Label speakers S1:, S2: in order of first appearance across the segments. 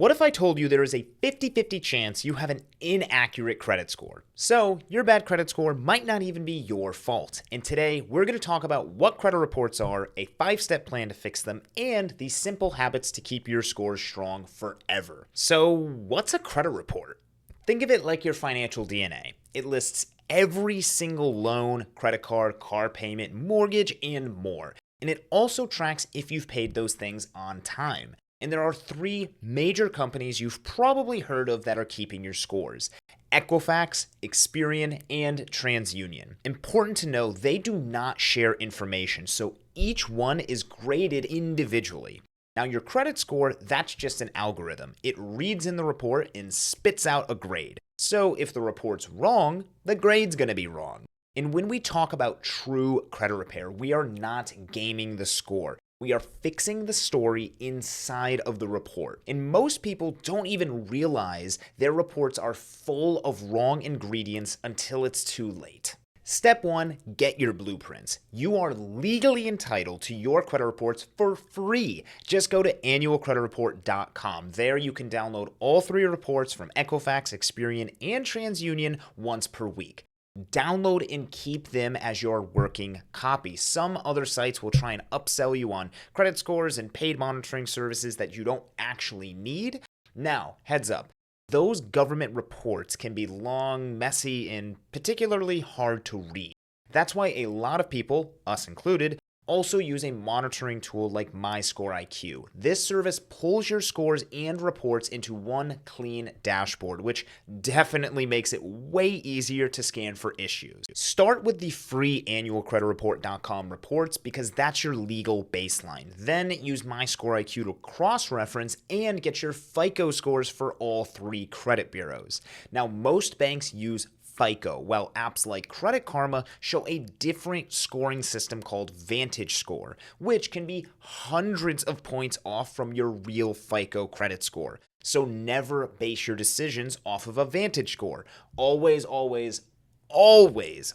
S1: What if I told you there is a 50-50 chance you have an inaccurate credit score? So your bad credit score might not even be your fault. And today we're going to talk about what credit reports are, a 5-step plan to fix them, and the simple habits to keep your scores strong forever. So what's a credit report? Think of it like your financial DNA. It lists every single loan, credit card, car payment, mortgage, and more. And it also tracks if you've paid those things on time. And there are 3 major companies you've probably heard of that are keeping your scores: Equifax, Experian, and TransUnion. Important to know, they do not share information, so each one is graded individually. Now, your credit score, that's just an algorithm. It reads in the report and spits out a grade. So if the report's wrong, the grade's going to be wrong. And when we talk about true credit repair, we are not gaming the score. We are fixing the story inside of the report. And most people don't even realize their reports are full of wrong ingredients until it's too late. Step 1, get your blueprints. You are legally entitled to your credit reports for free. Just go to annualcreditreport.com. There you can download all 3 reports from Equifax, Experian, and TransUnion once per week. Download and keep them as your working copy. Some other sites will try and upsell you on credit scores and paid monitoring services that you don't actually need. Now, heads up, those government reports can be long, messy, and particularly hard to read. That's why a lot of people, us included, also use a monitoring tool like myScoreIQ. This service pulls your scores and reports into one clean dashboard, which definitely makes it way easier to scan for issues. Start with the free annualcreditreport.com reports because that's your legal baseline. Then use myScoreIQ to cross-reference and get your FICO scores for all 3 credit bureaus. Now, most banks use FICO, while apps like Credit Karma show a different scoring system called Vantage Score, which can be hundreds of points off from your real FICO credit score. So never base your decisions off of a Vantage score. Always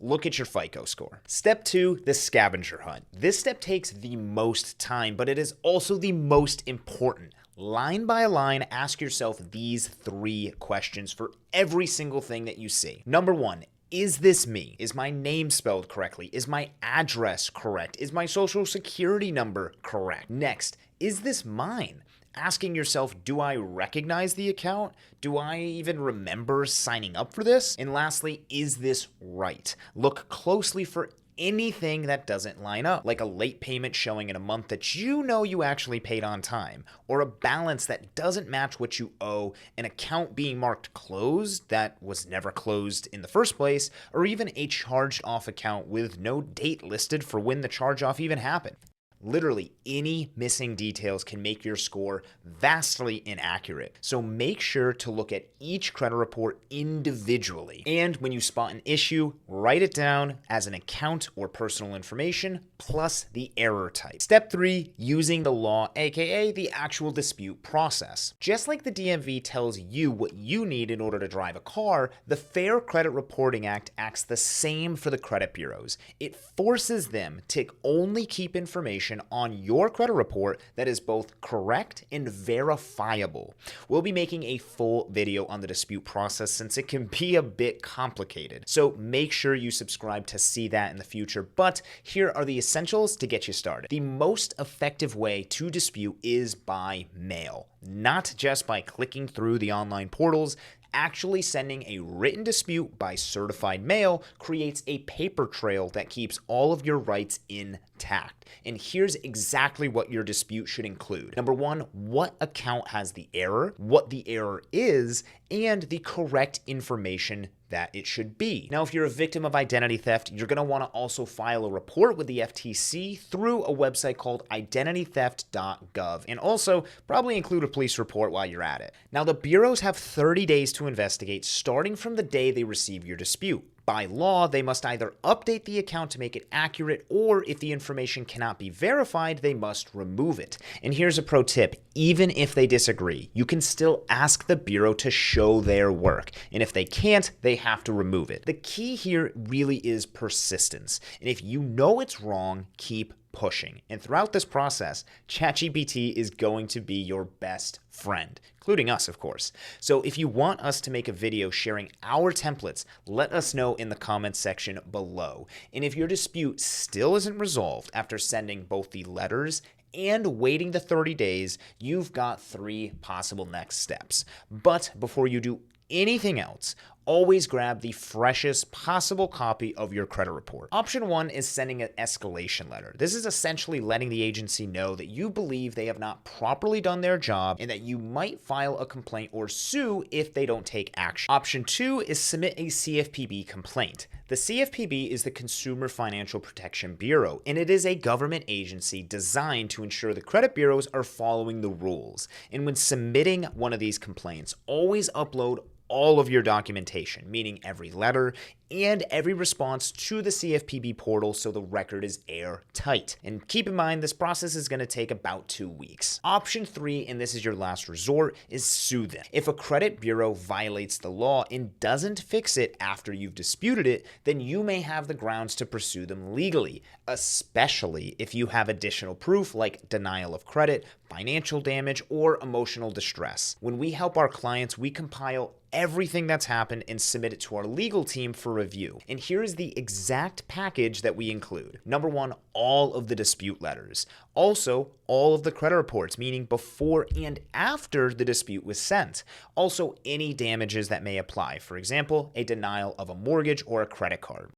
S1: look at your FICO score. Step 2, the scavenger hunt. This step takes the most time, but it is also the most important. Line by line, ask yourself these 3 questions for every single thing that you see. Number 1, is this me? Is my name spelled correctly? Is my address correct? Is my social security number correct? Next, is this mine? Asking yourself, do I recognize the account? Do I even remember signing up for this? And lastly, is this right? Look closely for anything that doesn't line up, like a late payment showing in a month that you know you actually paid on time, or a balance that doesn't match what you owe, an account being marked closed that was never closed in the first place, or even a charged off account with no date listed for when the charge off even happened. Literally, any missing details can make your score vastly inaccurate. So make sure to look at each credit report individually. And when you spot an issue, write it down as an account or personal information, plus the error type. Step 3, using the law, aka the actual dispute process. Just like the DMV tells you what you need in order to drive a car, the Fair Credit Reporting Act acts the same for the credit bureaus. It forces them to only keep information on your credit report that is both correct and verifiable. We'll be making a full video on the dispute process since it can be a bit complicated. So make sure you subscribe to see that in the future. But here are the essentials to get you started. The most effective way to dispute is by mail, not just by clicking through the online portals. Actually sending a written dispute by certified mail creates a paper trail that keeps all of your rights intact. And here's exactly what your dispute should include. Number 1, what account has the error, what the error is, and the correct information that it should be. Now, if you're a victim of identity theft, you're going to want to also file a report with the FTC through a website called identitytheft.gov, and also probably include a police report while you're at it. Now, the bureaus have 30 days to investigate, starting from the day they receive your dispute. By law, they must either update the account to make it accurate, or if the information cannot be verified, they must remove it. And here's a pro tip: even if they disagree, you can still ask the bureau to show their work. And if they can't, they have to remove it. The key here really is persistence. And if you know it's wrong, keep pushing. And throughout this process, ChatGPT is going to be your best friend, including us, of course. So if you want us to make a video sharing our templates, let us know in the comments section below. And if your dispute still isn't resolved after sending both the letters and waiting the 30 days, you've got 3 possible next steps. But before you do anything else, always grab the freshest possible copy of your credit report. Option 1 is sending an escalation letter. This is essentially letting the agency know that you believe they have not properly done their job and that you might file a complaint or sue if they don't take action. Option 2 is submit a CFPB complaint. The CFPB is the Consumer Financial Protection Bureau, and it is a government agency designed to ensure the credit bureaus are following the rules. And when submitting one of these complaints, always upload all of your documentation, meaning every letter and every response to the CFPB portal so the record is airtight. And keep in mind, this process is going to take about 2 weeks. Option 3, and this is your last resort, is sue them. If a credit bureau violates the law and doesn't fix it after you've disputed it, then you may have the grounds to pursue them legally, especially if you have additional proof like denial of credit, financial damage, or emotional distress. When we help our clients, we compile everything that's happened and submit it to our legal team for review. And here is the exact package that we include. Number 1, all of the dispute letters. Also, all of the credit reports, meaning before and after the dispute was sent. Also, any damages that may apply. For example, a denial of a mortgage or a credit card.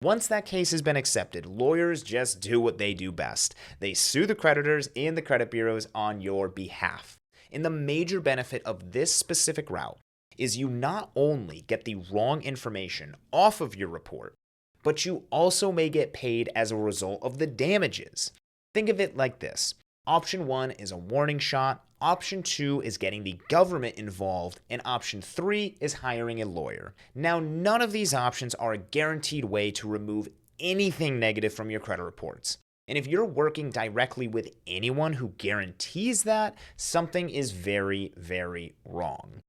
S1: Once that case has been accepted, lawyers just do what they do best. They sue the creditors and the credit bureaus on your behalf. And the major benefit of this specific route is you not only get the wrong information off of your report, but you also may get paid as a result of the damages. Think of it like this. Option 1 is a warning shot. Option 2 is getting the government involved, and option 3 is hiring a lawyer. Now, none of these options are a guaranteed way to remove anything negative from your credit reports. And if you're working directly with anyone who guarantees that, something is very, very wrong.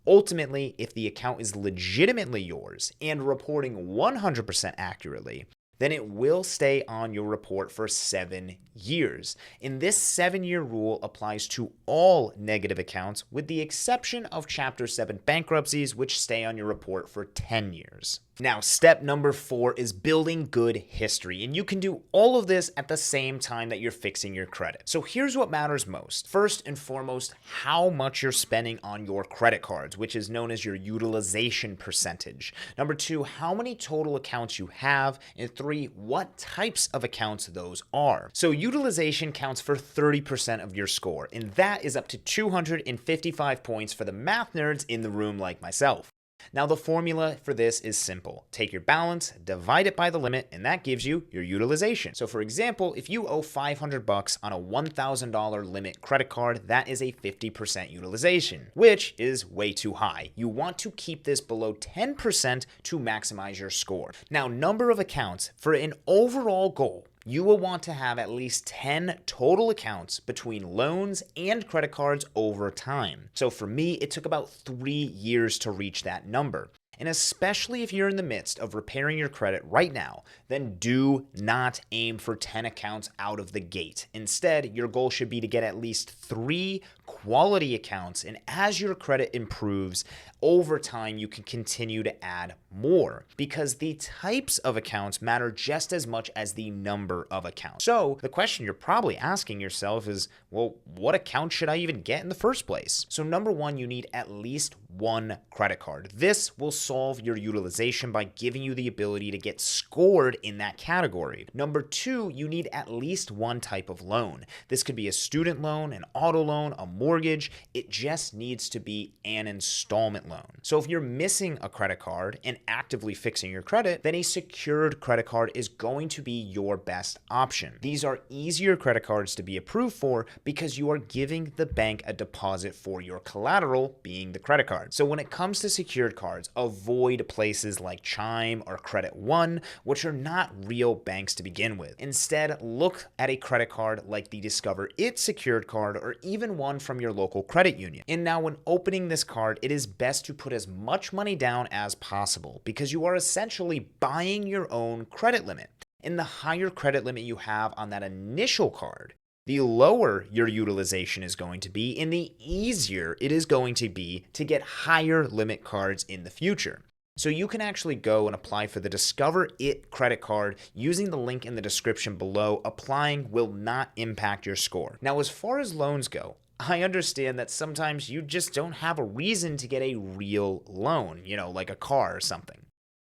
S1: Ultimately, if the account is legitimately yours and reporting 100% accurately, then it will stay on your report for 7 years. And this 7-year rule applies to all negative accounts with the exception of Chapter 7 bankruptcies, which stay on your report for 10 years. Now, step number 4 is building good history, and you can do all of this at the same time that you're fixing your credit. So here's what matters most. First and foremost, how much you're spending on your credit cards, which is known as your utilization percentage. Number 2, how many total accounts you have, and 3, what types of accounts those are. So utilization counts for 30% of your score, and that is up to 255 points for the math nerds in the room like myself. Now, the formula for this is simple. Take your balance, divide it by the limit, and that gives you your utilization. So for example, if you owe $500 on a $1,000 limit credit card, that is a 50% utilization, which is way too high. You want to keep this below 10% to maximize your score. Now, number of accounts for an overall goal. You will want to have at least 10 total accounts between loans and credit cards over time. So for me, it took about 3 years to reach that number. And especially if you're in the midst of repairing your credit right now, then do not aim for 10 accounts out of the gate. Instead, your goal should be to get at least 3 quality accounts, and as your credit improves over time, you can continue to add more because the types of accounts matter just as much as the number of accounts. So the question you're probably asking yourself is, well, what account should I even get in the first place? So number 1, you need at least 1 credit card. This will solve your utilization by giving you the ability to get scored in that category. Number 2, you need at least 1 type of loan. This could be a student loan, an auto loan, a mortgage. It just needs to be an installment loan. So if you're missing a credit card and actively fixing your credit, then a secured credit card is going to be your best option. These are easier credit cards to be approved for because you are giving the bank a deposit for your collateral, being the credit card. So when it comes to secured cards, avoid places like Chime or Credit One, which are not real banks to begin with. Instead, look at a credit card like the Discover It secured card or even one from your local credit union. And now when opening this card, it is best to put as much money down as possible because you are essentially buying your own credit limit. And the higher credit limit you have on that initial card, the lower your utilization is going to be and the easier it is going to be to get higher limit cards in the future. So you can actually go and apply for the Discover It credit card using the link in the description below. Applying will not impact your score. Now, as far as loans go, I understand that sometimes you just don't have a reason to get a real loan, like a car or something.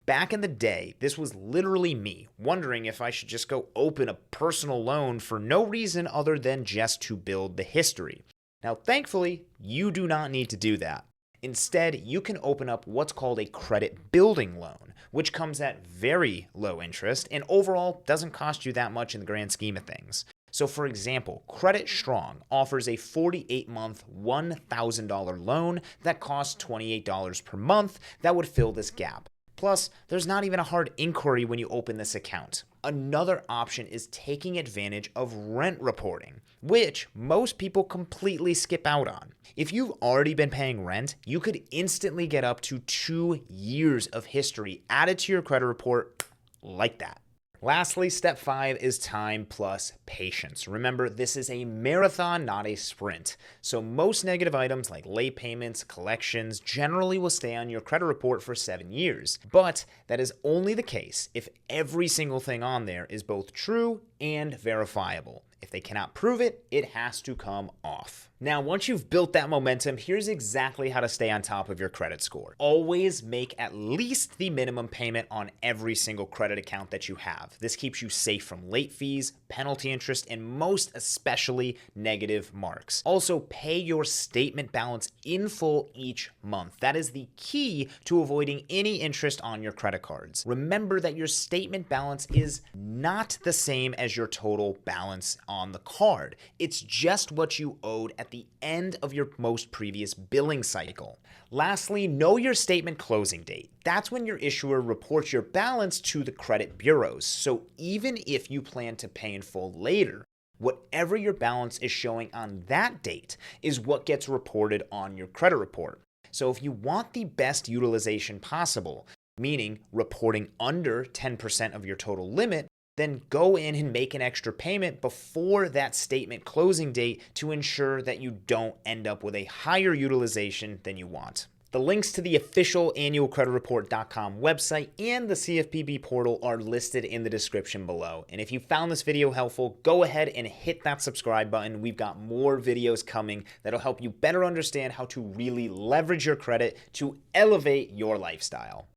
S1: Back in the day, this was literally me wondering if I should just go open a personal loan for no reason other than just to build the history. Now, thankfully, you do not need to do that. Instead, you can open up what's called a credit building loan, which comes at very low interest and overall doesn't cost you that much in the grand scheme of things. So for example, Credit Strong offers a 48-month, $1,000 loan that costs $28 per month that would fill this gap. Plus, there's not even a hard inquiry when you open this account. Another option is taking advantage of rent reporting, which most people completely skip out on. If you've already been paying rent, you could instantly get up to 2 years of history added to your credit report like that. Lastly, step 5 is time plus patience. Remember, this is a marathon, not a sprint. So most negative items like late payments, collections, generally will stay on your credit report for 7 years. But that is only the case if every single thing on there is both true and verifiable. If they cannot prove it, it has to come off. Now, once you've built that momentum, here's exactly how to stay on top of your credit score. Always make at least the minimum payment on every single credit account that you have. This keeps you safe from late fees, penalty interest, and most especially negative marks. Also, pay your statement balance in full each month. That is the key to avoiding any interest on your credit cards. Remember that your statement balance is not the same as your total balance on the card. It's just what you owed at the end of your most previous billing cycle. Lastly, know your statement closing date. That's when your issuer reports your balance to the credit bureaus. So even if you plan to pay in full later, whatever your balance is showing on that date is what gets reported on your credit report. So if you want the best utilization possible, meaning reporting under 10% of your total limit, then go in and make an extra payment before that statement closing date to ensure that you don't end up with a higher utilization than you want. The links to the official annualcreditreport.com website and the CFPB portal are listed in the description below. And if you found this video helpful, go ahead and hit that subscribe button. We've got more videos coming that'll help you better understand how to really leverage your credit to elevate your lifestyle.